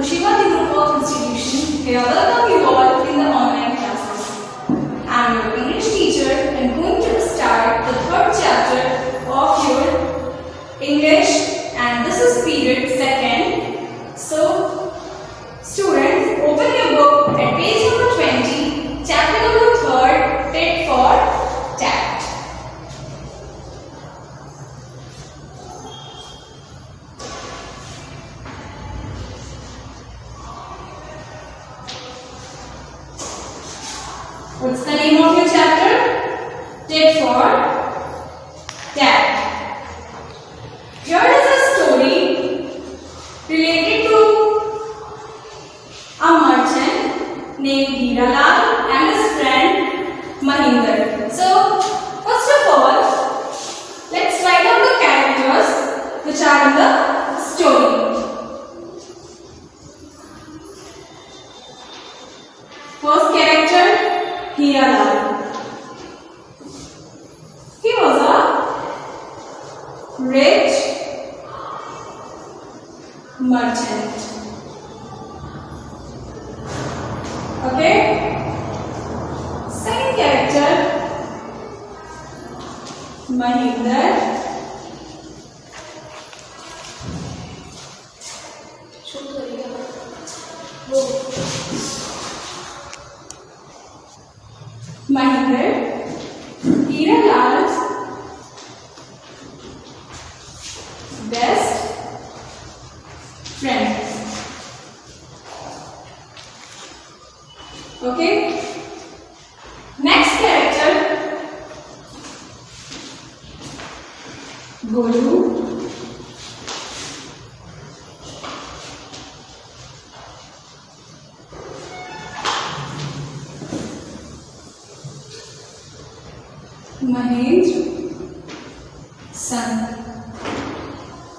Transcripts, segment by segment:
Shivadi Group of Institution. Here, welcome you all in the online classes. I am your English teacher and going to start the third chapter of your English, and this is period second. So, students, open your book at page number 20, chapter number 3, tit for tat. What's the name of your chapter? Tit for tat. Here is a story related to a merchant named Hiralal and his friend Mahinder. So, first of all, let's write out the characters which are in the story. First character, Hiralal. He was a rich merchant. Okay. Second character, Mahinder. Mahinder, Hiralal's best friend. Okay. Next character, Golu. Mahendra son.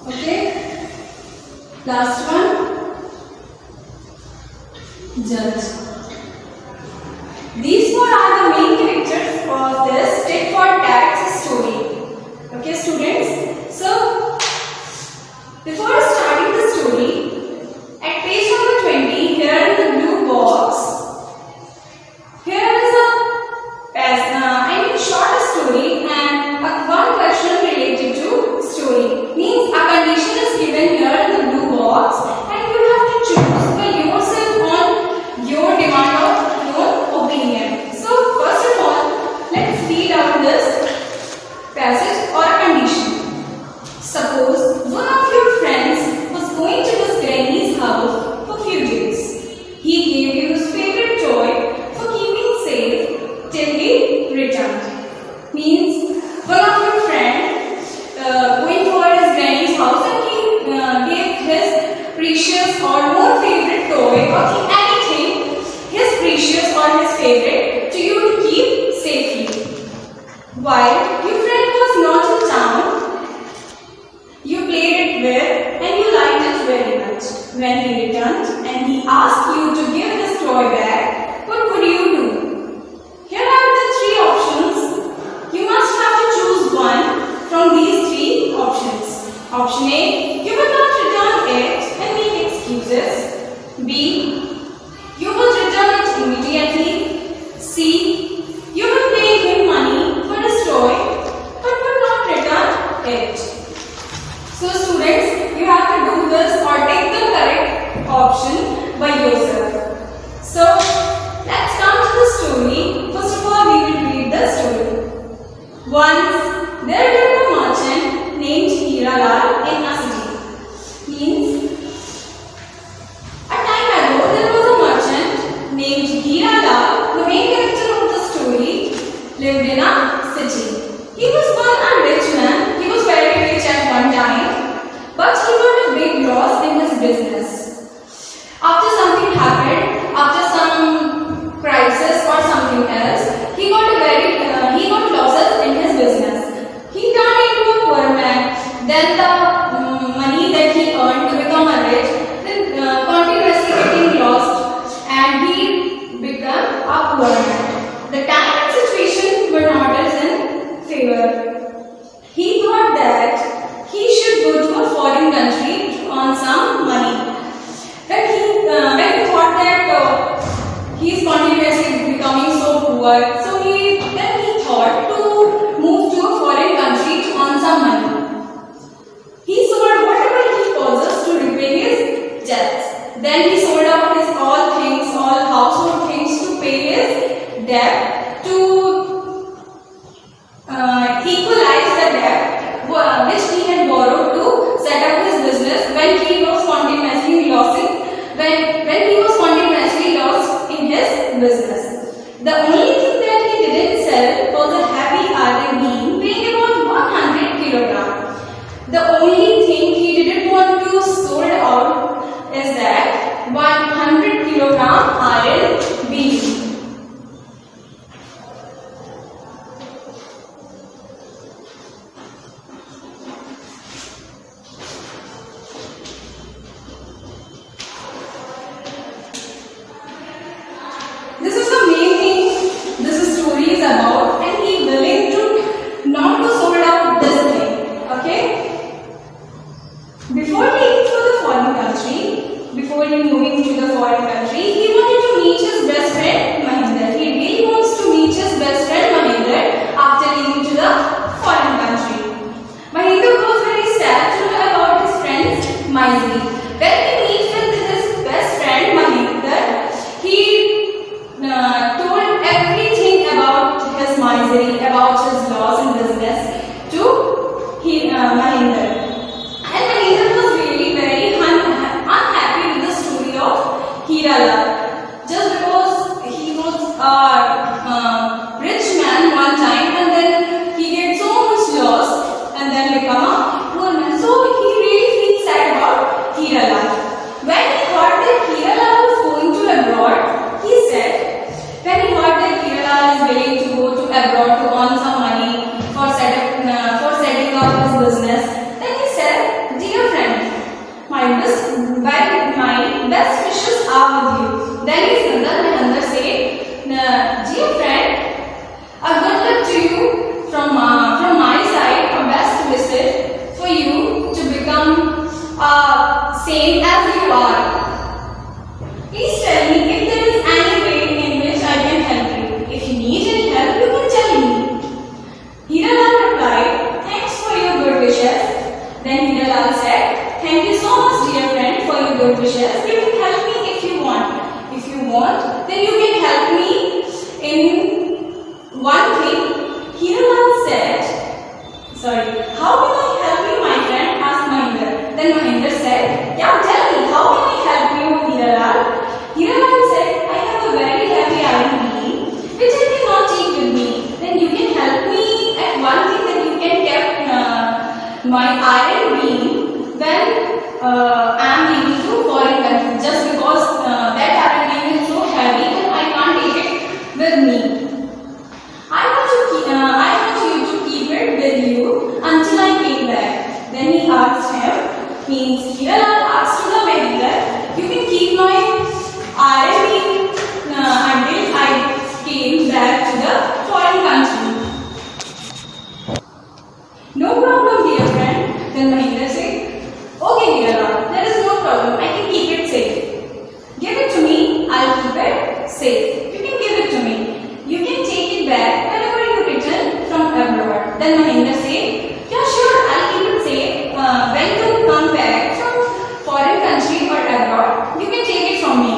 Okay. Last one, Judge. These four are the main characters of this tit for tat story. Okay, students. So, before starting the story, at page number 20, here in the blue box, here is a short story and one question related to story. Means a condition is given here in the blue box and you have to choose for yourself on your demand or your opinion. So first of all, let's read out this passage or condition. Suppose one of your friends was going to his granny's house for few days. He gave you his favorite toy for keeping safe till he returned. Means one of your friend going for his granny's house and he gave his precious or more favorite toy or anything, his precious or his favorite to you to keep safely. While your friend was not in town, you played it with and you liked it very much. When he returned and he asked you to give his toy back, what would you do? Here are the three options. You must have to choose one from these three options. Option A, you will not return it and make excuses. B, you will return it immediately. C, you will pay him money for his toy but will not return it. So students, you have to do this or take the correct option by yourself. So let's come to the story. First of all, we will read the story. Once there lived a merchant named Hiralal in a city. Means a time ago there Then he sold out his all things, all household things to pay his debt, to equalize the debt which he had borrowed to set up his business when he was continuously lost in his business. The only thing that he didn't sell was a heavy iron beam weighing about 100 kilograms. The only thing he didn't want to sold out is that 100 kilogram iron beam. This is the main thing this story is about, and he willing to not to sold out this thing. Okay. Before leaving for the foreign country, before he moving to the foreign country, he wanted to meet his best friend Mahinder. He really wants to meet his best friend Mahinder after leaving to the foreign country. Mahinder was very sad to know about his friend Maizri. When he meets with his best friend Mahinder, he told everything about his misery, about his loss in business to Mahinder. And Mahinder was really very unhappy with the story of Hiralal. Just because he was a rich man one time and then he get so much loss and then become a poor man. So he really feels sad about Hiralal. When he heard that Hiralal was going to abroad, he said, when he heard that Hiralal is willing to go to abroad to earn some money for setting up his business, then he said, "Dear friend, my best wishes are with you." Then his brother Mahinder said, "Dear friend, a good luck to you from my side, a best wishes for you to become same as you are. Please tell me if there is any way in which I can help you. If you need any help, you can tell me." Hiralal replied, "Thanks for your good wishes." Then Hiralal said, "Thank you so much, dear friend, for your good wishes. You can help me if you want. If you want, then you can help me in one thing." Hiralal said, "How can I help you, my friend?" asked Mahinder. Then Mahinder said, "Yeah, tell me, how can I help you, Hiralal?" Hiralal said, "I have a very heavy iron beam which I cannot take with me. Then you can help me at one thing, that you can keep my iron beam when I am leaving to foreign country, just because that iron beam is so heavy and I can't take it with me. I want you to keep it with you until I came back." Then he asked him, Hiralal asked to the Mahinder, "You can keep my iron beam until I came back to the foreign country." "No problem, dear friend." Then Mahinder said, "Okay, Hiralal, there is no problem. I can keep it safe. Give it to me. I'll keep it safe. You can give it to me. You can take it back whenever you return from abroad." Then Mahinder said, "Yeah, sure, I'll keep it safe. When you come back from foreign country or abroad, you can take it from me,"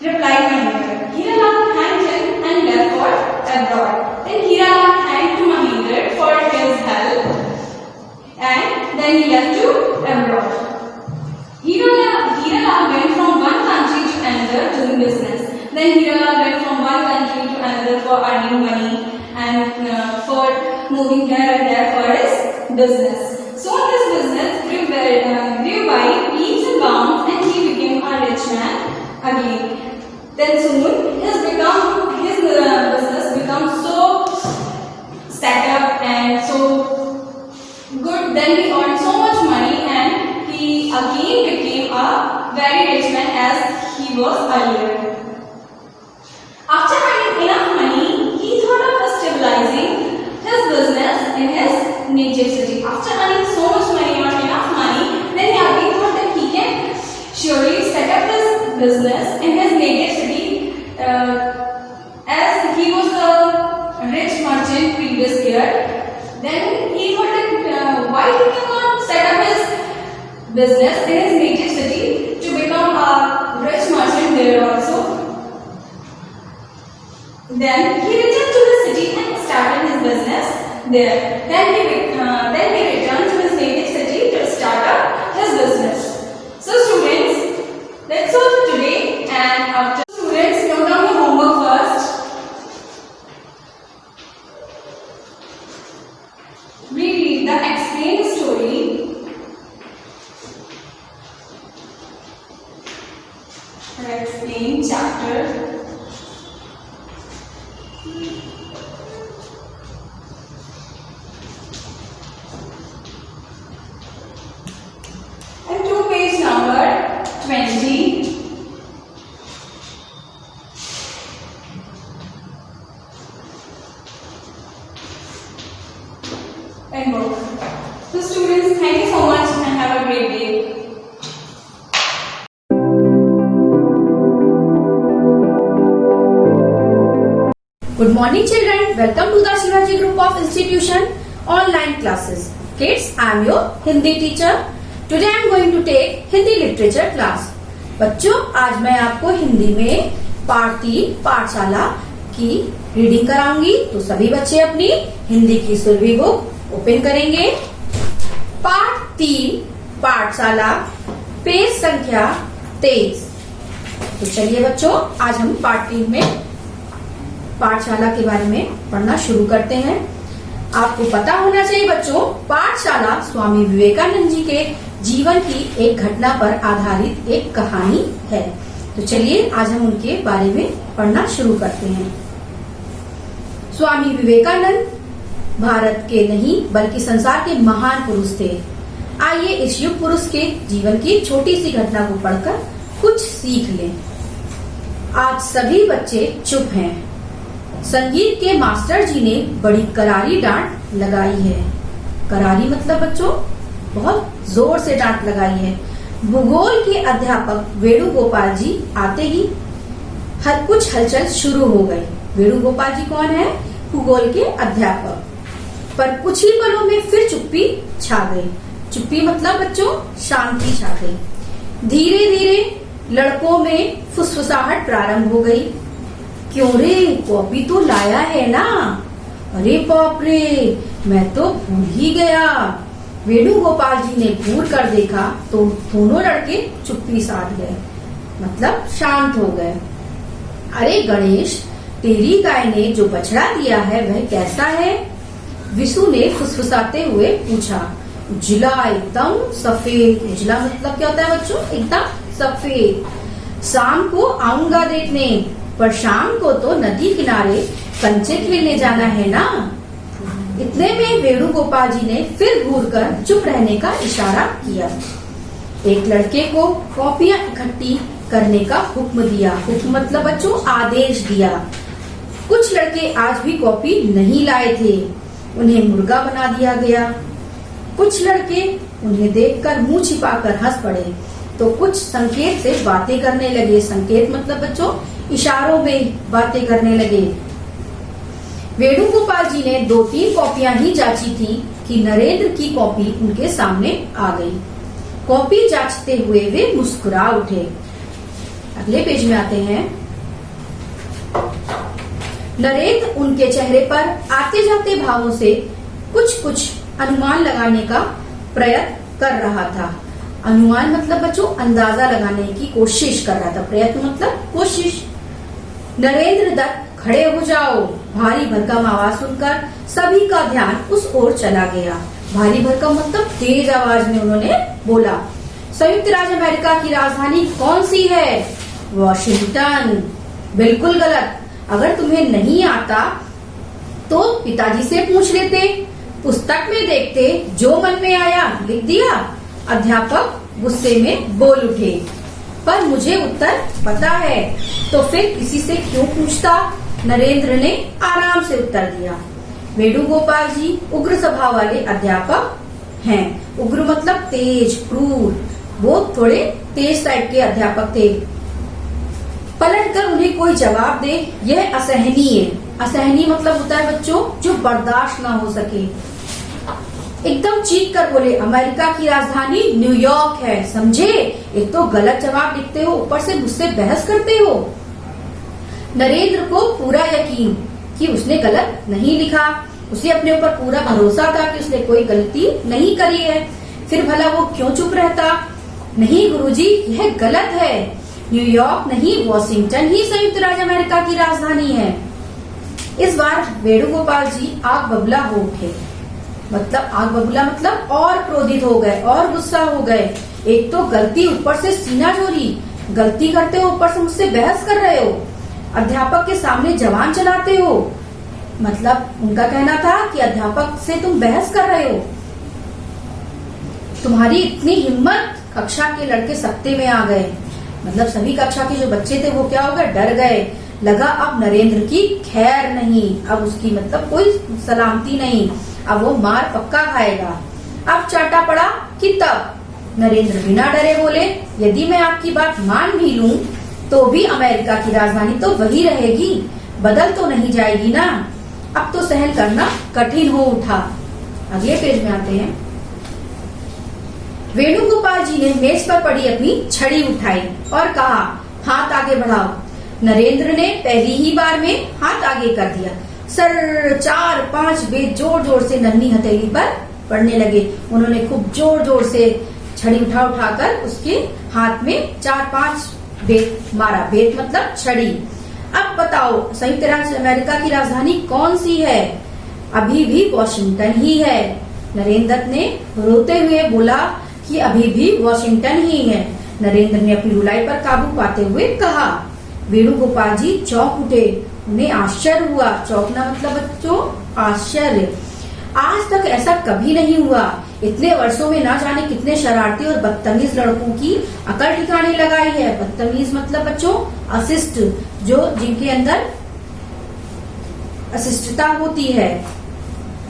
replied Mahinder. Hiralal thanked him and left for abroad. Then Hiralal thanked to Mahinder for his help, and then he left to abroad. Hiralal went from one country to another doing business. Then Hiralal went from one country to another for earning money and for moving here and there for his business. Soon his business grew by leaps and bounds, and he became a rich man again. Then soon his business became so set up and so good. Then he earned so much money, and he again became a very rich man as he was earlier. After earning enough money, he thought of stabilizing his business in his native city. After earning so much money or enough money, then he again thought that he can surely set up his business in his native city, as he was a rich merchant previous year. Then he thought that why he cannot set up his business in his native city to become a there. Then he returned to his native city to start up his business. So students, that's all for today. And after students, note down your homework first. Reread the explained story. Explain chapter. And to page number 20. And book. So students, thank you so much and have a great day. Good morning children, welcome to the Shivaji Group of Institution online classes. Kids, I am your Hindi teacher. Today I am going to take Hindi literature class. बच्चों, आज मैं आपको हिंदी में पाठ 3 पाठशाला की reading कराऊंगी। तो सभी बच्चे अपनी हिंदी की सुरभि बुक ओपन करेंगे। पाठ 3 पाठशाला पेज संख्या 23। तो चलिए बच्चों, आज हम पाठ 3 में पाठशाला के बारे में पढ़ना शुरू करते हैं। आपको पता होना चाहिए बच्चों, पाठशाला स्वामी विवेकानंद जी के जीवन की एक घटना पर आधारित एक कहानी है। तो चलिए आज हम उनके बारे में पढ़ना शुरू करते हैं। स्वामी विवेकानंद भारत के नहीं बल्कि संसार के महान पुरुष थे। आइए इस युग पुरुष के जीवन की छोटी सी घटना को पढ़कर कुछ सीख लें। आज सभी बच्चे चुप हैं। संगीत के मास्टर जी ने बड़ी करारी डांट लगाई है। करारी मतलब बच्चों बहुत जोर से डांट लगाई है। भूगोल के अध्यापक वेणुगोपाल जी आते ही हर कुछ हलचल शुरू हो गई। वेणुगोपाल जी कौन है? भूगोल के अध्यापक। पर कुछ ही पलों में फिर चुप्पी छा गई। चुप्पी मतलब बच्चों शांति छा गई। धीरे धीरे लड़कों में फुसफुसाहट प्रारंभ हो गई। क्यों रे, कॉपी तो लाया है ना? अरे बाप रे, मैं तो भूल ही गया। वेणुगोपाल जी ने घूर कर देखा तो दोनों लड़के चुप्पी साध गए, मतलब शांत हो गए। अरे गणेश, तेरी गाय ने जो बछड़ा दिया है वह कैसा है? विशु ने फुसफुसाते हुए पूछा। उजला, एकदम सफेद। उजला मतलब क्या होता है बच्चों? एकदम सफेद। शाम को आऊंगा देखने, पर शाम को तो नदी किनारे कंचे खेलने जाना है ना। इतने में वेणुगोपाल जी ने फिर घूरकर चुप रहने का इशारा किया। एक लड़के को कॉपियां इकट्ठी करने का हुक्म दिया। हुक्म मतलब बच्चों आदेश दिया। कुछ लड़के आज भी कॉपी नहीं लाए थे, उन्हें मुर्गा बना दिया गया। कुछ लड़के उन्हें देखकर मुंह छिपाकर हंस पड़े तो कुछ संकेत से बातें करने लगे। संकेत मतलब बच्चों इशारों में बातें करने लगे। वेणुगोपाल जी ने 2-3 कॉपियां ही जांची थी कि नरेंद्र की कॉपी उनके सामने आ गई। कॉपी जांचते हुए वे मुस्कुरा उठे। अगले पेज में आते हैं। नरेंद्र उनके चेहरे पर आते जाते भावों से कुछ अनुमान लगाने का प्रयत्न कर रहा था। अनुमान मतलब बच्चों अंदाजा लगाने की कोशिश कर रहा था। प्रयत्न मतलब कोशिश। नरेंद्र दत्त, खड़े हो जाओ। भारी भरकम आवाज सुनकर सभी का ध्यान उस ओर चला गया। भारी भरकम मतलब तेज आवाज में उन्होंने बोला। संयुक्त राज्य अमेरिका की राजधानी कौन सी है? वॉशिंगटन। बिल्कुल गलत। अगर तुम्हें नहीं आता तो पिताजी से पूछ लेते, पुस्तक में देखते, जो मन में आया लिख दिया। अध्यापक गुस्से में बोल उठे। पर मुझे उत्तर पता है, तो फिर किसी से क्यों पूछता? नरेंद्र ने आराम से उत्तर दिया। वेणुगोपाल जी उग्र स्वभाव वाले अध्यापक हैं। उग्र मतलब तेज, क्रूर। वो थोड़े तेज टाइप के अध्यापक थे। पलटकर उन्हें कोई जवाब दे यह असहनीय। असहनीय मतलब होता है बच्चों जो बर्दाश्त ना हो सके। एकदम चीख कर बोले, अमेरिका की राजधानी न्यूयॉर्क है, समझे? एक तो गलत जवाब लिखते हो, ऊपर से मुझसे बहस करते हो। नरेंद्र को पूरा यकीन कि उसने गलत नहीं लिखा। उसे अपने ऊपर पूरा भरोसा था कि उसने कोई गलती नहीं करी है, फिर भला वो क्यों चुप रहता? नहीं गुरुजी, यह गलत है। न्यूयॉर्क नहीं, वॉशिंगटन ही संयुक्त राज्य अमेरिका की राजधानी है। इस बार वेणुगोपाल जी आग बबूला हो उठे। मतलब आग बबूला मतलब और क्रोधित हो गए और गुस्सा हो गए। एक तो गलती, ऊपर से सीना चोरी, गलती करते हो ऊपर से मुझसे बहस कर रहे हो, अध्यापक के सामने जबान चलाते हो। मतलब उनका कहना था कि अध्यापक से तुम बहस कर रहे हो, तुम्हारी इतनी हिम्मत। कक्षा के लड़के सत्ते में आ गए। मतलब सभी कक्षा के जो बच्चे थे वो क्या हो गए, डर गए। लगा अब नरेंद्र की खैर नहीं, अब उसकी मतलब कोई सलामती नहीं, अब वो मार पक्का खाएगा। अब चाटा पड़ा कि तब नरेंद्र बिना डरे बोले, यदि मैं आपकी बात मान भी लूं तो भी अमेरिका की राजधानी तो वही रहेगी, बदल तो नहीं जाएगी ना। अब तो सहन करना कठिन हो उठा। अगले पेज में आते हैं। वेणुगोपाल जी ने मेज पर पड़ी अपनी छड़ी उठाई और कहा, हाथ आगे बढ़ाओ। नरेंद्र ने पहली ही बार में हाथ आगे कर दिया। सर 4-5 बेत जोर जोर से नन्ही हथेली पर पड़ने लगे। उन्होंने खूब जोर जोर से छड़ी उठाकर उसके हाथ में 4-5 बेत मारा। बेत मतलब छड़ी। अब बताओ संयुक्त राज्य अमेरिका की राजधानी कौन सी है? अभी भी वॉशिंगटन ही है। नरेंद्र ने रोते हुए बोला कि अभी भी वॉशिंगटन ही है। नरेंद्र ने अपनी रुलाई पर काबू पाते हुए कहा। वेणुगोपाल जी चौंक उठे। उन्हें आश्चर्य हुआ। चौंकना मतलब बच्चों आश्चर्य। आज तक ऐसा कभी नहीं हुआ। इतने वर्षों में ना जाने कितने शरारती और बदतमीज लड़कों की अकल ठिकाने लगाई है। बदतमीज मतलब बच्चों अशिष्ट, जो जिनके अंदर अशिष्टता होती है।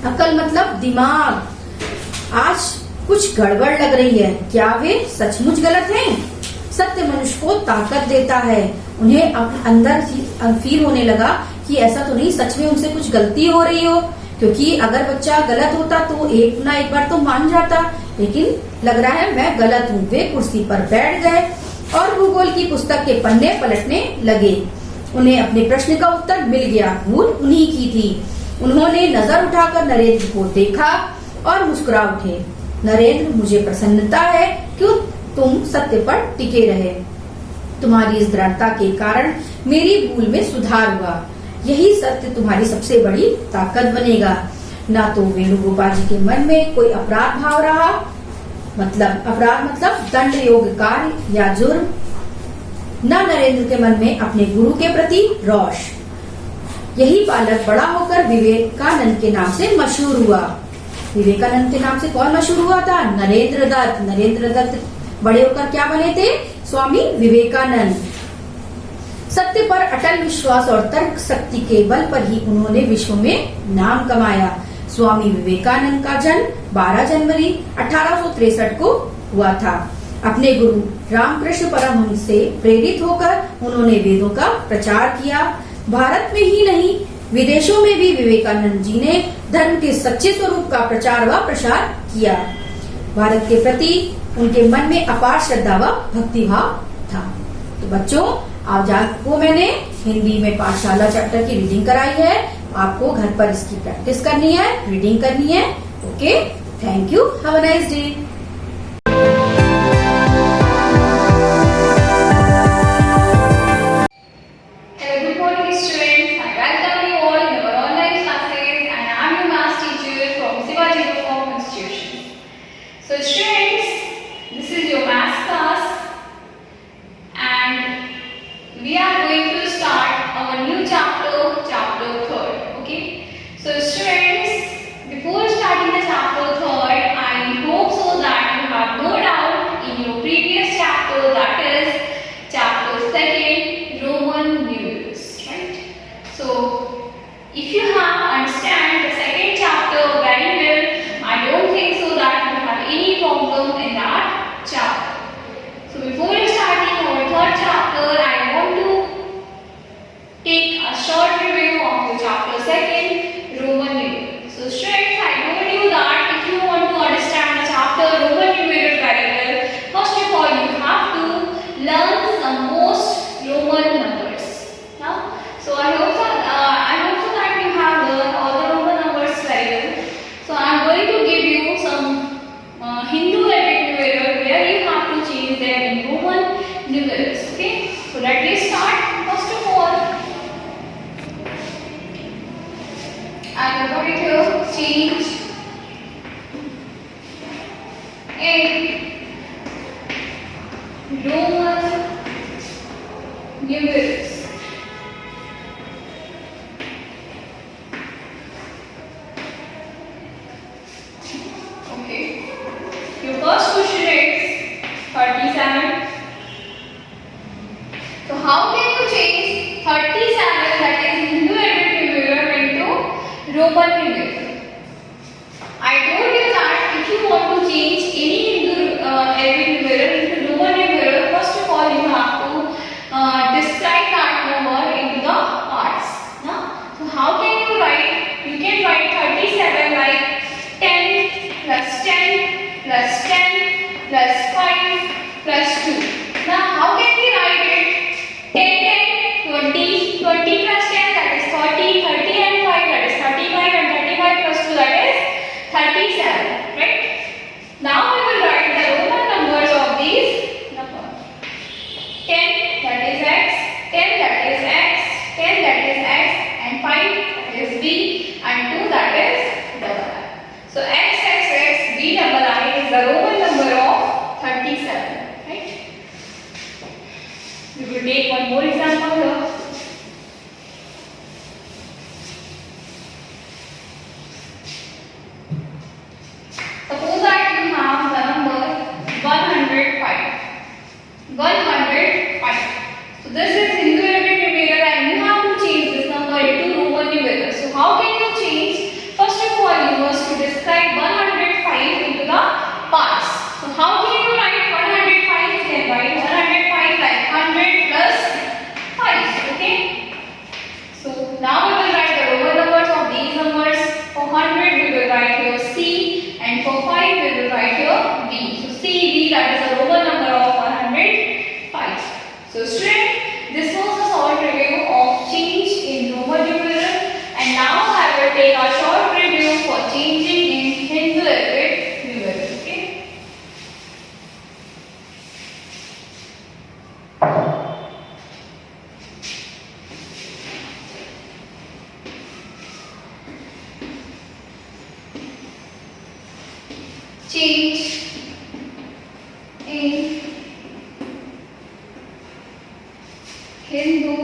अकल मतलब दिमाग। आज कुछ गड़बड़ लग रही है। क्या वे सचमुच गलत हैं? सत्य मनुष्य को ताकत देता है। उन्हें अंदर फील होने लगा कि ऐसा तो नहीं, सच में उनसे कुछ गलती हो रही हो, क्योंकि अगर बच्चा गलत होता तो एक ना एक बार तो मान जाता, लेकिन लग रहा है मैं गलत हूँ। वे कुर्सी पर बैठ गए और भूगोल की पुस्तक के पन्ने पलटने लगे। उन्हें अपने प्रश्न का उत्तर मिल गया। भूल उन्हीं की थी। उन्होंने नजर उठाकर नरेंद्र को देखा और मुस्कुरा उठे। नरेंद्र, मुझे प्रसन्नता है कि तुम सत्य पर टिके रहे। तुम्हारी इस दृढ़ता के कारण मेरी भूल में सुधार हुआ। यही सत्य तुम्हारी सबसे बड़ी ताकत बनेगा। ना तो वेणुगोपाल जी के मन में कोई अपराध भाव रहा, मतलब अपराध मतलब दंड योग्य कार्य या जुर्म, न नरेंद्र के मन में अपने गुरु के प्रति रोष। यही बालक बड़ा होकर विवेकानंद के नाम से मशहूर हुआ। विवेकानंद के नाम से कौन मशहूर हुआ था? नरेंद्र दत्त। नरेंद्र दत्त बड़े होकर क्या बने थे? स्वामी विवेकानंद। सत्य पर अटल विश्वास और तर्क शक्ति के बल पर ही उन्होंने विश्व में नाम कमाया। स्वामी विवेकानंद का जन्म 12 जनवरी 1863 को हुआ था। अपने गुरु रामकृष्ण परमहंस से प्रेरित होकर उन्होंने वेदों का प्रचार किया। भारत में ही नहीं, विदेशों में भी विवेकानंद जी ने धर्म के सच्चे स्वरूप का प्रचार व प्रसार किया। भारत के प्रति उनके मन में अपार श्रद्धा व भक्तिभाव था। तो बच्चों, आज आपको मैंने हिंदी में पाठशाला चैप्टर की रीडिंग कराई है। आपको घर पर इसकी प्रैक्टिस करनी है, रीडिंग करनी है। Okay, thank you, have a nice day. So students, this is your maths class and we are going to start our new chapter 3rd. Okay. So students, before starting the chapter 3rd, I hope so that you have no doubt in your previous chapter, that is chapter 2nd, Roman numerals, right? So if you have understand the second chapter very well, I don't think so that you have any problem in that chapter. So before starting our 3rd chapter, I want to let's start. First of all, I'm going to change in Roman numerals. Okay. Your first question is 37. So how can you change 37, that is Hindu-Arabic numeral, into Roman numeral? I told you that if you want to change any Hindu-Arabic numeral into Roman numeral, first of all you have to describe that number into the parts. So how can you write? You can write 37 like 10 plus 10 plus 10 plus 5 plus 2. Now how can we write it? 10, 10, 20, 20 plus 10, that is 30, 30 and 5, that is 35, and 35 plus 2, that is 37, right? Now we will write the Roman numbers of these numbers. 10, that is x, 10, that is x, 10, that is x, and 5, that is b, and 2, that is double I. So x, x, x, b double I is the Roman number of 37, right? We will take one more example here. Suppose that you have the number 105. 105. So this is Hindu-Arabic numeral and you have to change this number into Roman numeral. So how can you change? First of all, you must to describe 105 into the parts. So how can you write 105? You can write 105 like 100 plus 5. Okay. So now we will write the Roman numbers of these numbers. For 100 we will write here C, and for 5 we will write here B. So C, B, that is the Roman number of 105. So students, this was a short review of change in Roman numeral, and now I will take a short review for changing in Hindu-Arabic numeral. Okay. Change in Hindu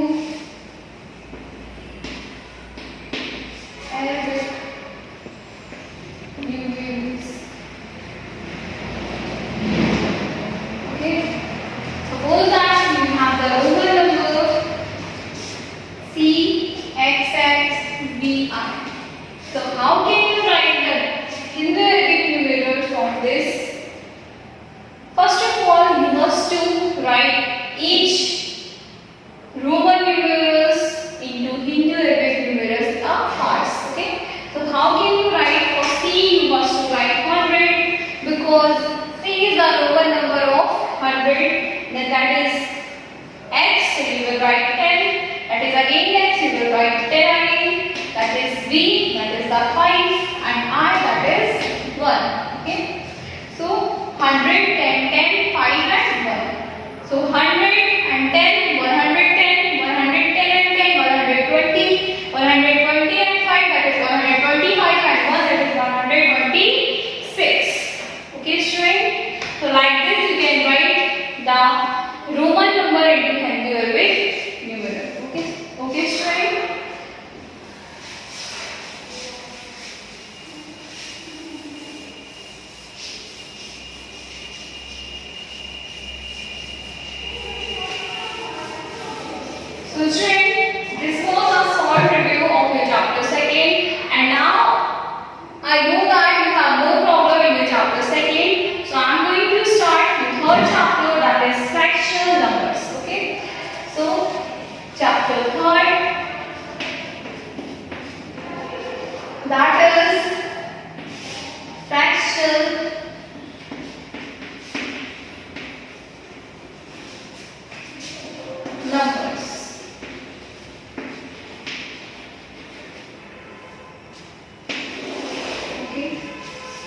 Arabic numerals. Okay. Suppose that you have the Roman number C, X, X, B, I. So how can you write the Hindu-Arabic numeral from this? First of all, you must to write each Roman numerals into Hindu-Arabic numerals parts. Okay. So how can you write? For C, you must to write 100 because C is the Roman number of 100. Then that is X, so you will write 10. That is again X, you will write 10 again. That is B, that is the 5, and I, that is 1. Okay. So 100, 10, 10, 5 and 1. So 100 and 10, 110, 110 and 10, 120, 120 and 5, that is 125, and 1, that is 126. Okay, student. So like this you can write the Roman number into Hindu-Arabic numeral. Okay. Okay, student. So student, this was a short review of your chapter 2nd, and now I know that you have no problem in your chapter 2nd. So I am going to start the 3rd chapter, that is fractional numbers. Okay. So chapter 3rd, that is fractional numbers. Okay.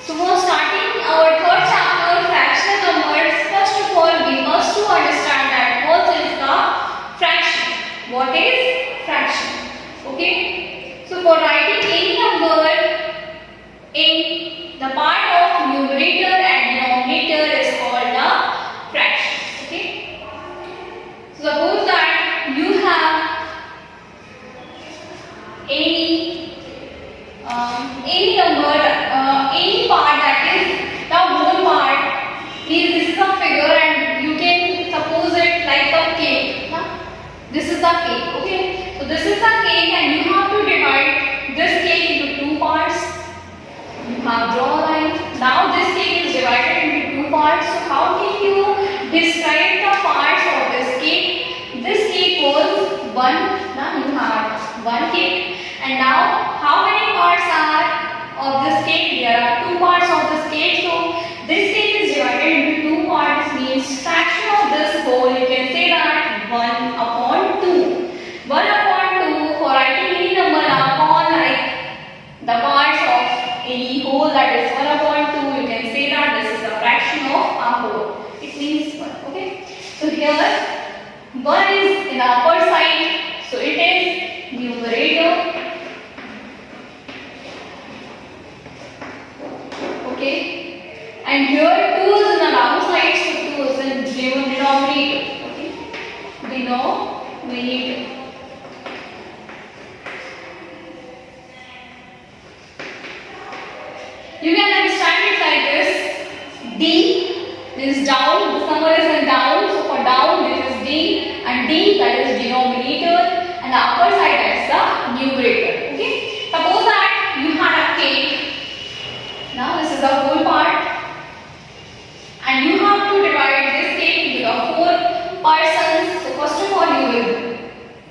So for starting our 3rd chapter, fractional numbers, first of all we must to understand that what is the for writing any number in the part of numerator and denominator is called a fraction. Okay. So suppose that you have any number, any part that is the whole part. This is a figure and you can suppose it like a cake. Huh? This is the cake. Okay. So this is the cake and you have to divide this cake into two parts. You have draw a line. Now this cake is divided into two parts. So how can you describe the parts of this cake? This cake was one. Now you have one cake. And now how many parts are of this cake? There are two parts of this cake. So this cake is divided into two parts. Means fraction of this whole. You can say that 1/2. 1/2 for writing any number upon like the parts of any whole, that is 1/2. You can say that this is a fraction of a whole. It means 1. Okay. So here 1 is in the upper side. So it is numerator. Okay. And here 2 is in the down side. So 2 is in denominator. Okay. Denominator. You can understand it like this. D is down, this number is in down, so for down this is D, and D, that is denominator, and the upper side, that is the numerator. Okay. Suppose that you had a cake. Now this is the whole part and you have to divide this cake into the 4 portions. So first of all you will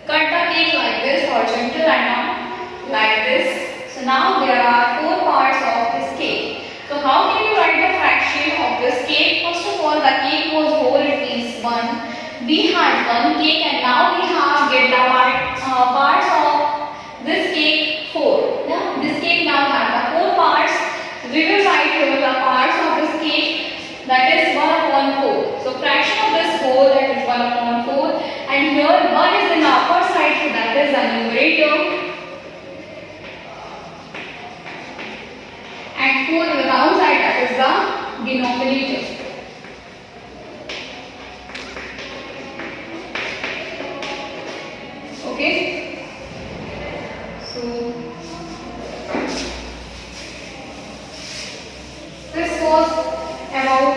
cut the cake like this, horizontal, and now like this. So now there are 4 parts of this cake. So how can you write the fraction of this cake? First of all, the cake was whole, it means 1. We had one cake and now we have get the parts of this cake 4. Yeah? This cake now has the 4 parts. So we will write here the parts of this cake, that is 1/4. So fraction of this whole, that is 1/4, and here 1 is in the upper side, so that is the numerator. And 4 on the downside, that is the denominator. Okay. So this was about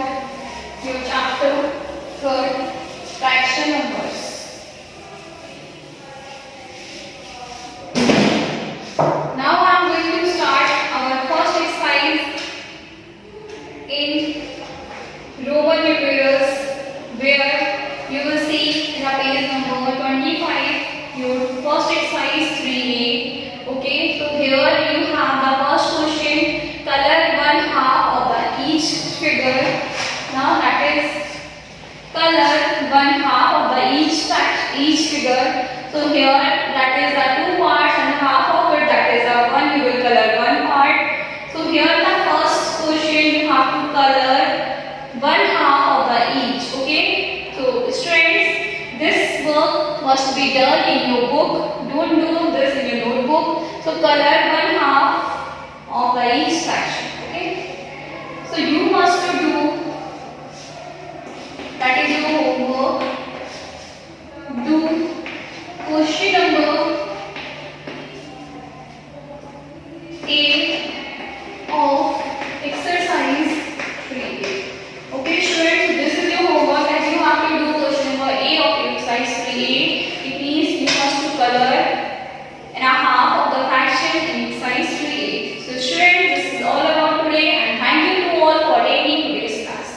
your chapter 3rd, fraction numbers. Now I am going to start our first exercise in Roman numerals, where you will see in the page number 25 your first exercise 3A. Okay, so here you have the first question, color 1/2 of the each figure. Now that is color 1/2 of the each figure. So here that is the 2 parts and half of it, that is the 1, you will color 1 part. So here the first question you have to color 1/2 of the each. Okay. So students, this work must be done in your book. Don't do this in your notebook. So color 1/2 of the each fraction. Okay. So you must do, that is your homework. Do question number A of exercise 3A. Okay students, this is your homework and you have to do question number A of exercise 3A. It means you must to color and a half of the fraction in exercise 3A. So students, this is all about today and thank you to all for taking today's class.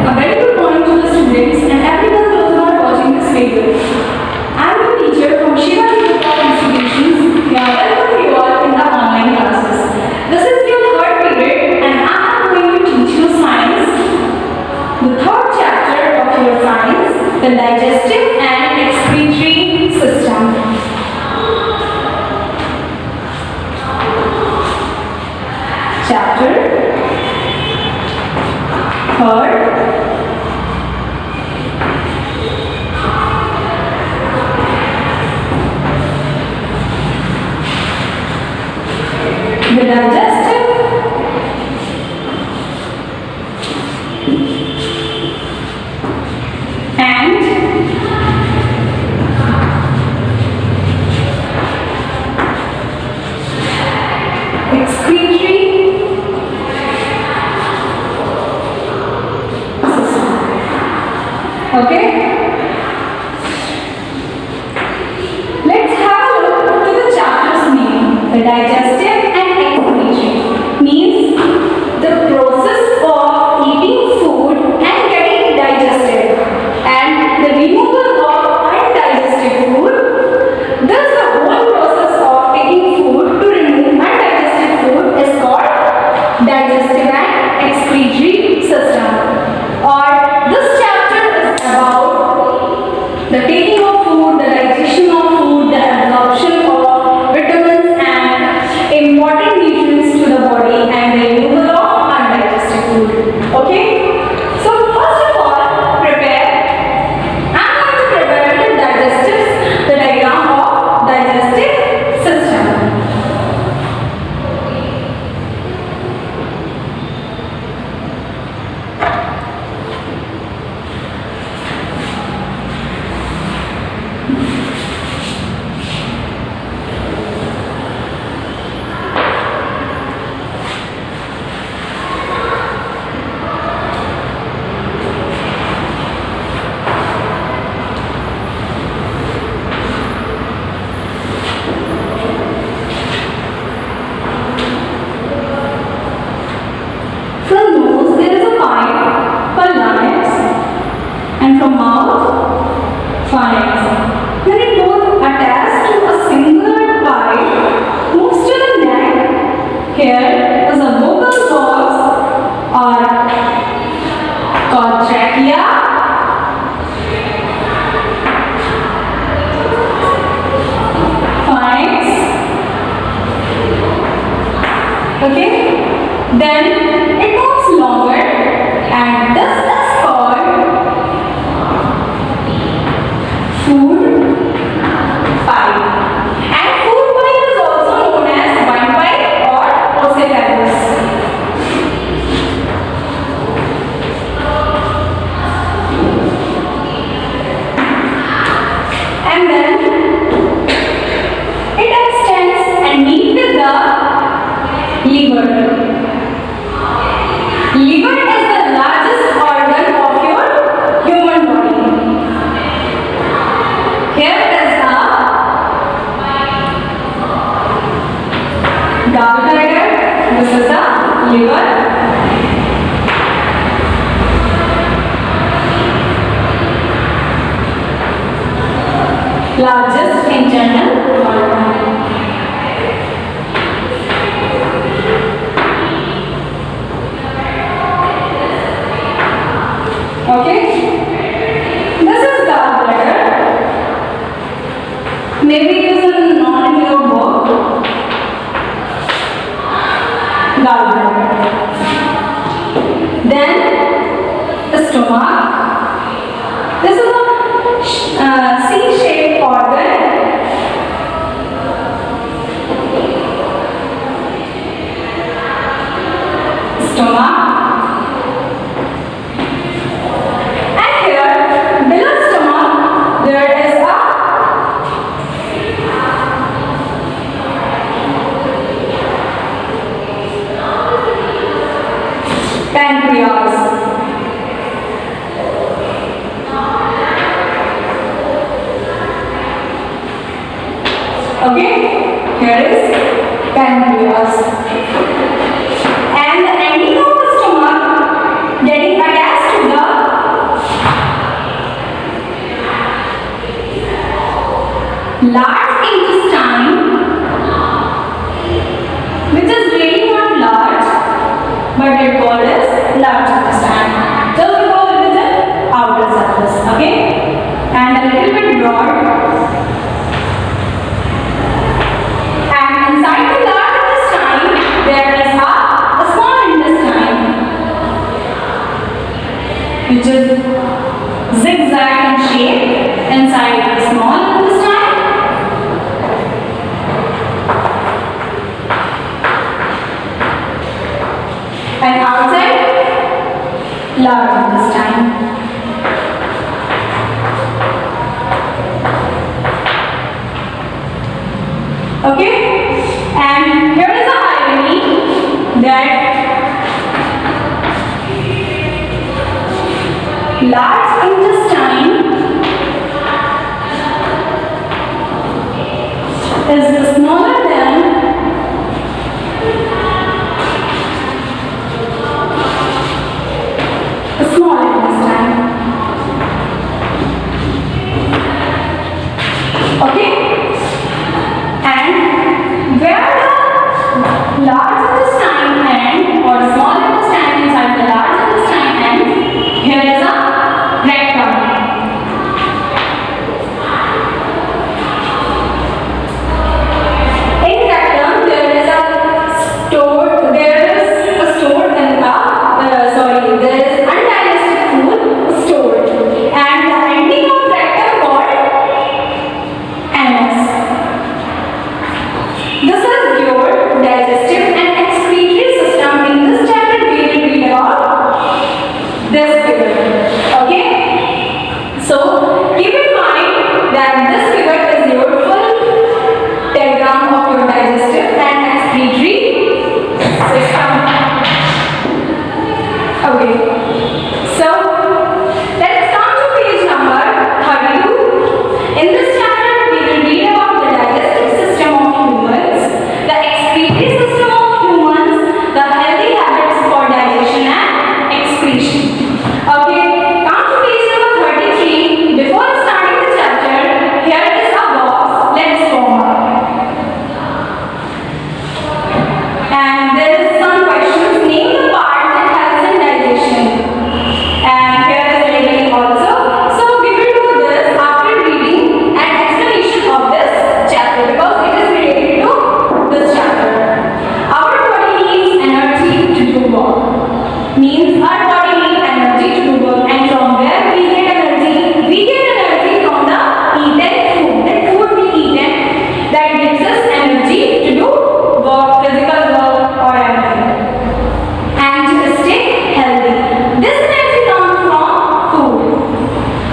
A very good morning to the students and everyone those who are watching this video. I am your teacher from Shiva Institutions. We are welcome you all in the online classes. This is your 3rd period and I am going to teach you science, the 3rd chapter of your science, the digestive and excretory system. Chapter 3rd, the digestive and excretory system. Okay? Let's have a look to the chapter's name. The digestive and excretory means the process of eating food and getting digested, and the removal of undigested food. Thus, the whole process of taking food to remove undigested food is called digestive and excretory system. Or this chapter is about the taking of food, the digestion of food, the absorption of vitamins and important nutrients to the body, and the removal of undigested food. Okay? So first of all, prepare. I'm going to prepare the diagram of digestive system. From nose there is a pipe called larynx, and from mouth pharynx. When it both attached to a single pipe moves to the neck, here is a vocal box or called trachea. Pharynx. Okay? Then it moves longer, and this is called food pipe. And food pipe is also known as windpipe or oesophagus. And then it extends and meets with the liver. Liver is the largest organ of your human body. Here is a gallbladder. This is the liver. Largest internal organ. Okay? This is gallbladder. Maybe it is not in your book. Gallbladder. Then the stomach. This is a C-shaped organ. Stomach. Pancreas. Okay, here is pancreas. And the ending of the stomach getting attached to the large intestine, which is really not large, but it called as large intestine. Just because it is an outer surface, okay? And a little bit broad. And inside the large intestine, there is a small intestine, which is zigzag in shape inside the small intestine. and outside large intestine. Okay, and here is the irony that large intestine is smaller than small intestine. Okay, and where the large intestine end or small intestine inside the large intestine end, here is a rectum. In rectum there is a stored there is undigested food stored, and the ending of rectum called anus. This is your digestive and excretory system. In this chapter we will read about this figure. Okay, so keep in mind that this figure is your full diagram of your digestive and excretory system. Okay, so let's come to page number 32. In this chapter we will read about the digestive system of humans, the excretory system of humans, the healthy habits for digestion and excretion. Okay, come to page number 33. Before starting the chapter, here is a box. Let's form up. And there is some questions. Name the part that helps in digestion. And here is labeling also. So we will do this after reading an explanation of this chapter because it is related to this chapter. Our body needs energy to do work. Means our body needs energy to do work, and from where we get energy? We get energy from the eaten food. That food we eaten that gives us energy to do work, physical work or anything, and to stay healthy. This energy comes from food,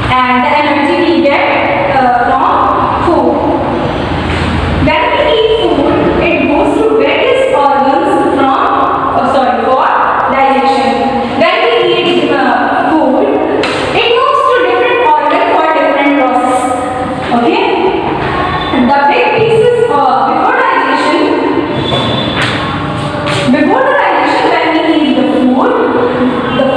and the energy we get from food. When we eat food, it goes to various organs for digestion. When we eat food, it moves to different organs for different process. Okay, the big pieces before digestion. Before the digestion, when we eat the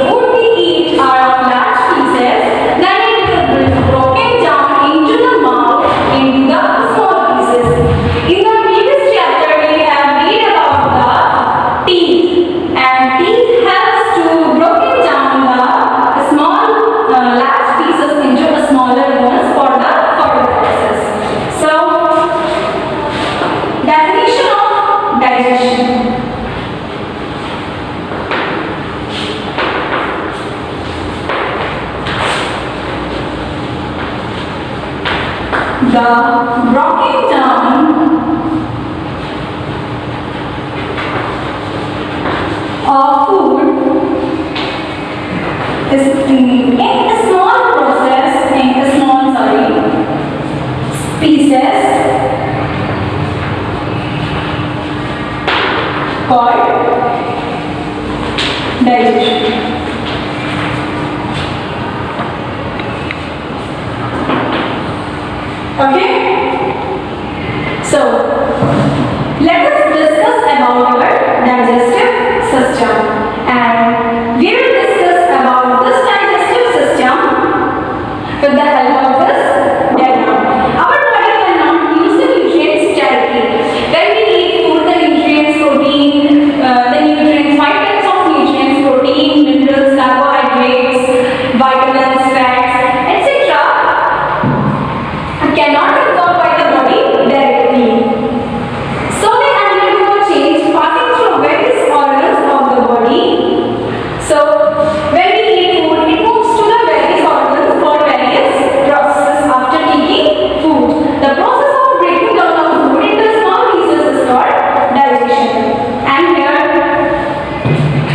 food we eat are of large pieces. Then it is broken down into the mouth into the small pieces. In the previous chapter, we have read about the teeth, and teeth helps to broken down the small large pieces into the smaller ones for the further process. So, definition of digestion. The broken down of food is in a small process, pieces called digestion. Okay, so let us discuss about our digestive system, and we will discuss about this digestive system with the help of this diagram. Our body cannot use the nutrients directly. When we eat food, the nutrients, five types of nutrients: protein, minerals, carbohydrates, vitamins, fats, etc. cannot be absorbed by the body directly. So they undergo a change passing through various organs of the body. So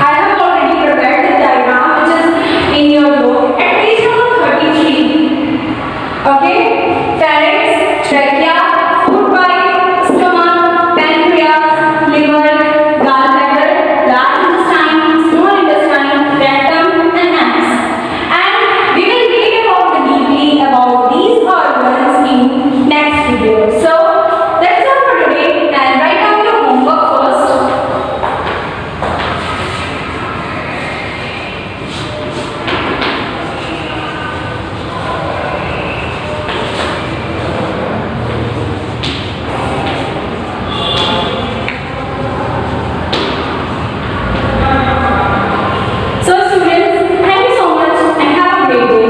I have already prepared the diagram which is in your book at page number 33. Okay? Pharynx, trachea, food pipe, stomach, pancreas, liver, gallbladder, large intestine, small intestine, rectum, and anus. And we will read deeply about these organs in next video. So that's all for today, and write down your homework first. So students, thank you so much and have a great day.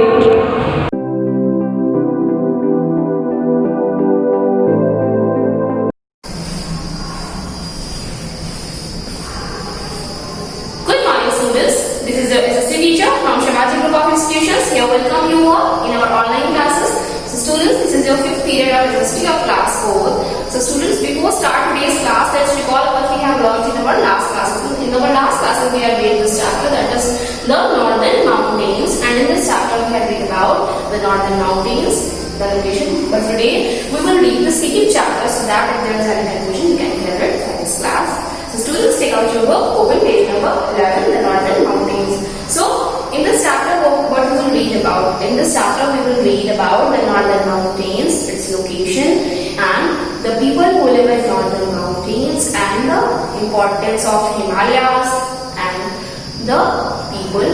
Good morning, students. This is your SSC teacher from Shivaji Group of Institutions. Here welcome you all in our online classes. So students, this is your 5th period of history of class 4. So students, before start today's class, let's recall what we have learned in our last classes. In our last classes, we have read this chapter, that is the Northern Mountains, and in this chapter we have read about the Northern Mountains, the location. But today we will read the second chapter so that if there is any confusion, you can clear it for this class. So students, take out your book, open page number 11, the Northern Mountains. So in this chapter, what we will read about? In this chapter, we will read about the Northern Mountains, its location, and the people who live in Northern Mountains, and the importance of Himalayas, and the people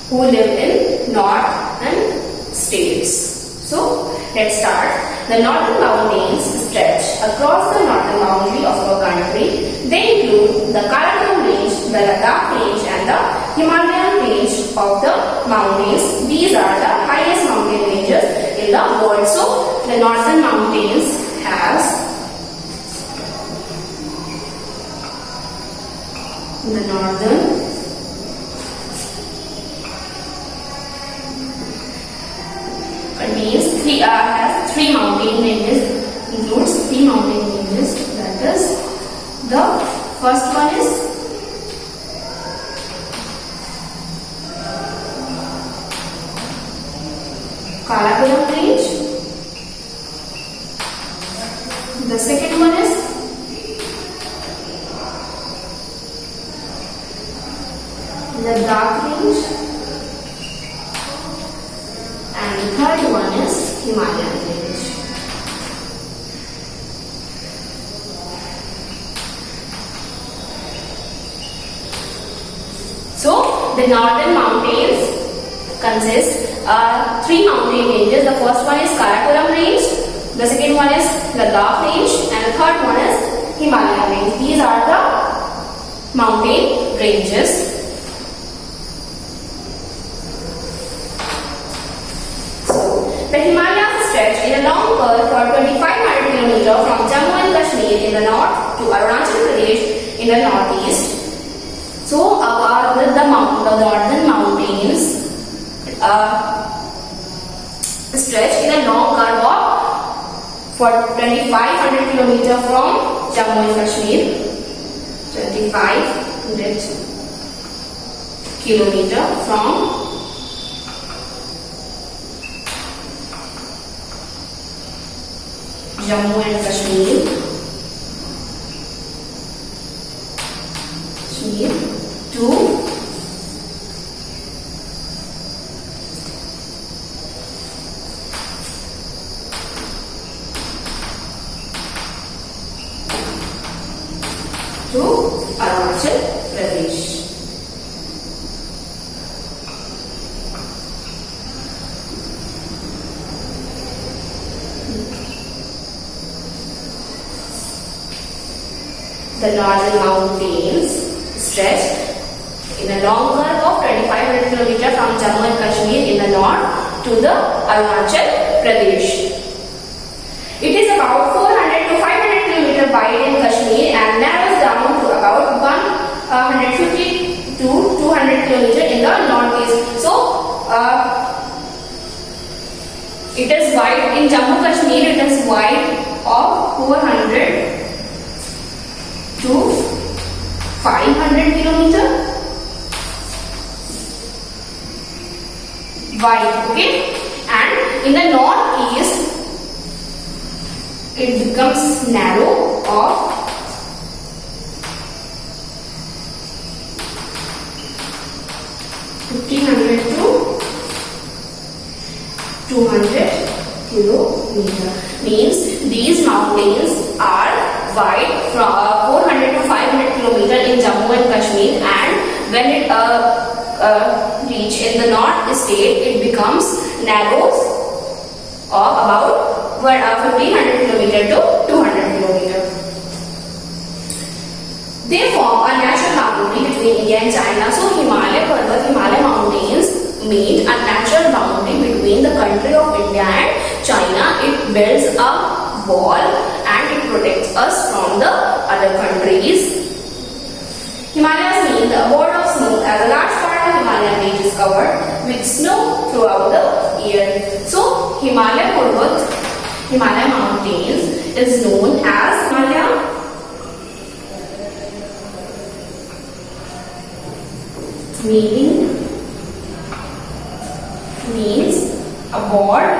who live in northern states. So let's start. The Northern Mountains stretch across the northern boundary of our country. They include the Karakoram Range, the Ladakh Range, and the Himalayan Range of the mountains. These are the highest mountain ranges in the world. So the Northern Mountains has the northern contains has three mountain ranges, includes three mountain ranges. That is, the first one is Karakoram Range. The second one is Ladakh Range, and the third one is Himalayan Range. So the Northern Mountains consist three mountain ranges. The first one is Karakoram Range, the second one is Ladakh Range, and the third one is Himalayan Range. These are the mountain ranges. The Himalayas stretch in a long curve for 2500 km from Jammu and Kashmir in the north to Arunachal Pradesh in the northeast. So, the northern mountains stretch in a long curve of for 2500 km from Jammu and Kashmir. 2500 km from Jammu and Kashmir to Arunachal Pradesh. The Northern Mountains stretch in a long curve of 2500 km from Jammu and Kashmir in the north to the Arunachal Pradesh. It is about 400 to 500 km wide in Kashmir and narrows down to about 150 to 200 km in the northeast. So, it is wide in Jammu Kashmir. It is wide of 400 to 500 km wide, okay? And in the northeast, it becomes narrow of 1500 to 200 kilometer. Means these mountains are wide from 400 to 500 kilometer in Jammu and Kashmir, and when it reach in the north state, it becomes narrow of about 1500 kilometer to 200 kilometer. They form a natural boundary between India and China. So Himalaya mountains made a natural boundary between the country of India and China. It builds a wall and it protects us from the other countries. Himalayas mean the abode of snow, as a large part of Himalayan range is covered with snow throughout the year. So Himalaya mountains is known as Himalaya means abode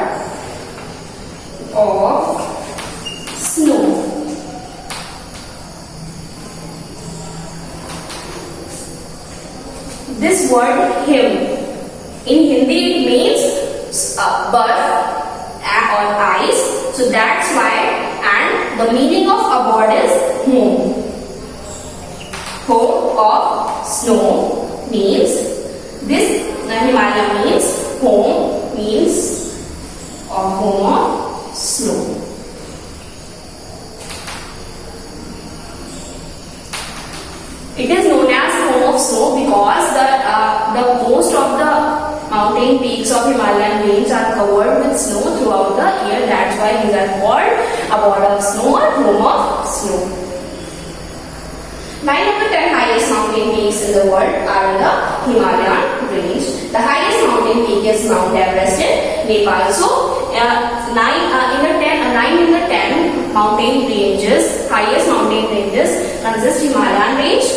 of snow. This word him in Hindi it means berth or ice. So that's why, and the meaning of abode is home. Home of snow means this. Himalaya means home, means home of snow. It is known as home of snow because the most of the mountain peaks of Himalayan range are covered with snow throughout the year. That's why these are called abode of snow or home of snow. 9 of the 10 highest mountain peaks in the world are in the Himalayan range. The highest mountain peak is Mount Everest in Nepal. So, 9 in the 10 mountain ranges, highest mountain ranges consist Himalayan range,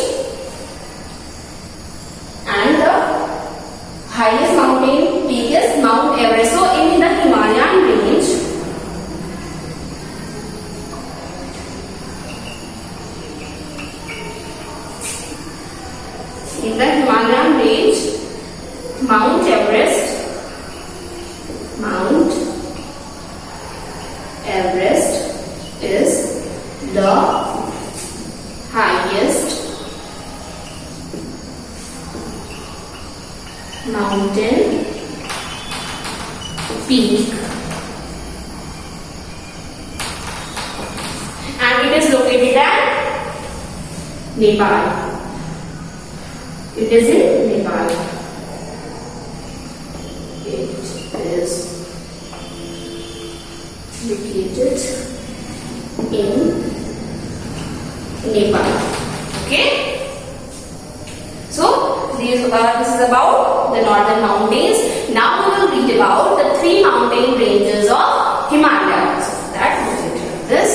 and the highest mountain peak is Mount Everest. So, in the Himalayan range, Mount Everest is the highest mountain peak, and it is located at Nepal. It is in Nepal. It is located in Nepal. Okay. So this is about the northern mountains. Now we will read about the 3 mountain ranges of Himalaya. So that we will do this.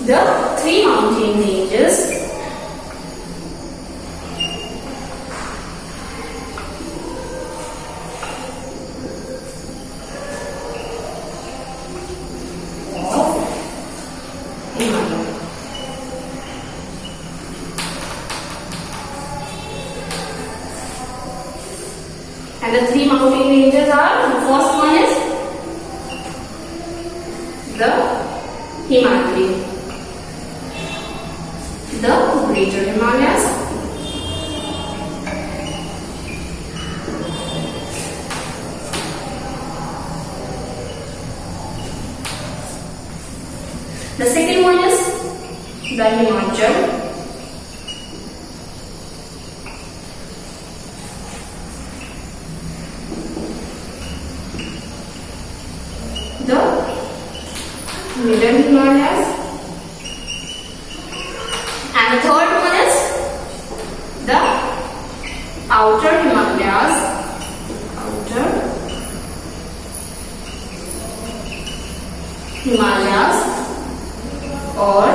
The 3 mountain ranges of Himalaya. And the 3 mountain ranges are, the first one is the Himalaya, the Greater Himalayas, the second one is the Himachal, the Middle Himalayas, and the third one is the Outer Himalayas, or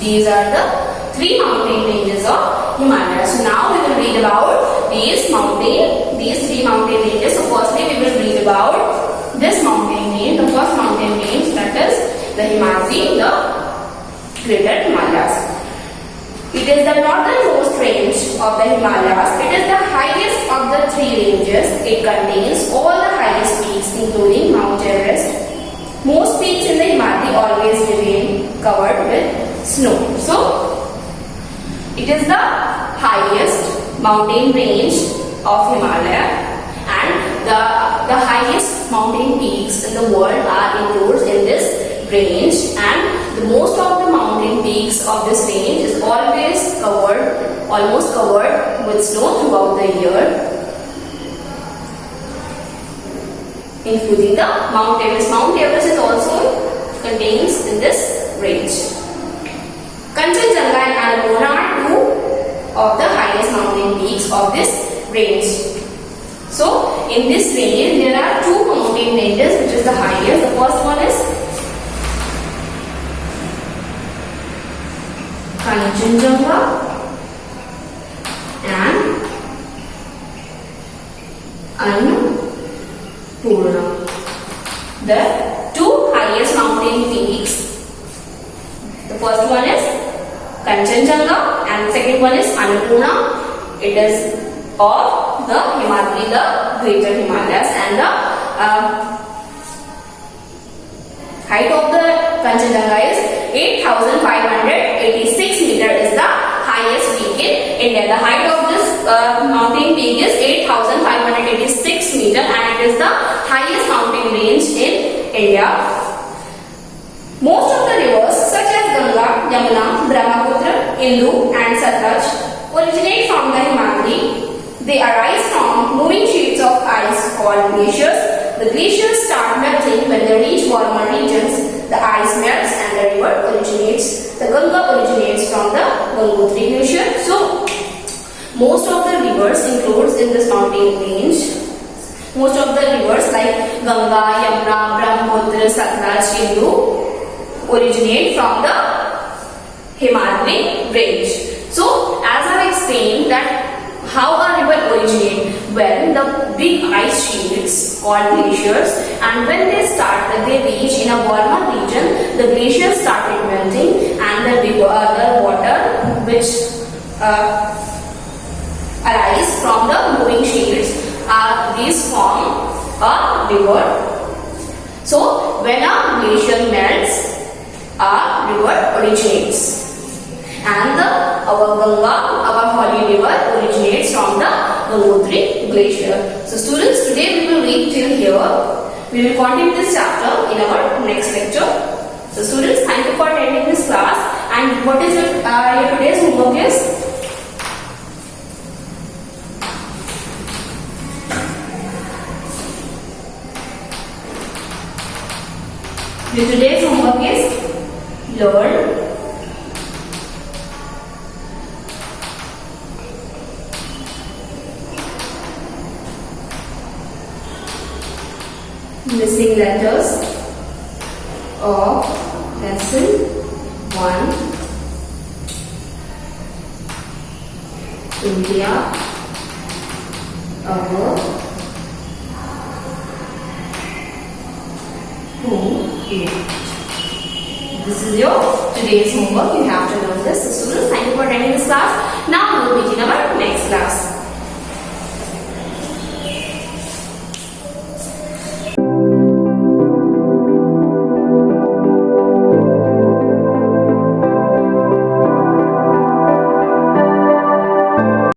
These are the three mountain ranges of Himalaya. So now we will read about these three mountain ranges. So firstly we will read about this mountain range, the first mountain range, that is the Himadri, the Greater Himalayas. It is the northernmost range of the Himalayas. It is the highest of the three ranges. It contains all the highest peaks including Mount Everest. Most peaks in the Himadri always remain covered with snow. So, it is the highest mountain range of Himalaya, and the highest mountain peaks in the world are included in this range, and the most of the mountain peaks of this range is almost covered with snow throughout the year, including the Mount Everest. Mount Everest is also contains in this range. Kanchenjunga and Annapurna are two of the highest mountain peaks of this range. So, in this range, there are two mountain ranges which is the highest. The first one is Kanchenjunga and Annapurna. The two highest mountain peaks. The first one is Kanchenjunga and the second one is Annapurna. It is of the Himadri, the Greater Himalayas, and the height of the Kanchenjunga is 8,586 meters is the highest peak in India. The height of this mountain peak is 8,586 meters, and it is the highest mountain range in India. Most of the rivers such as Ganga, Yamuna, Brahmaputra, Indu and Satluj originate from the Himadri. They arise from moving sheets of ice called glaciers. The glaciers start melting when they reach warmer regions. The ice melts and the river originates. The Ganga originates from the Gangotri glacier. So, most of the rivers includes in this mountain range. Most of the rivers like Ganga, Yamuna, Brahmaputra, Satluj, Indu originate from the Himadri range. So, as I have explained that how a river originate when the big ice sheets called glaciers, and when they reach in a warmer region, the glaciers started melting, and the water which arise from the moving sheets these form a river. So when a glacier melts, a river originates. And our Ganga, our holy river, originates from the Gangotri glacier. So students, today we will read till here. We will continue this chapter in our next lecture. So students, thank you for attending this class. And what is your today's homework is? Your today's homework is learn missing letters of lesson 1, India, our home is. This is your today's homework. You have to learn this. So students, thank you for attending this class. Now we will begin our next class.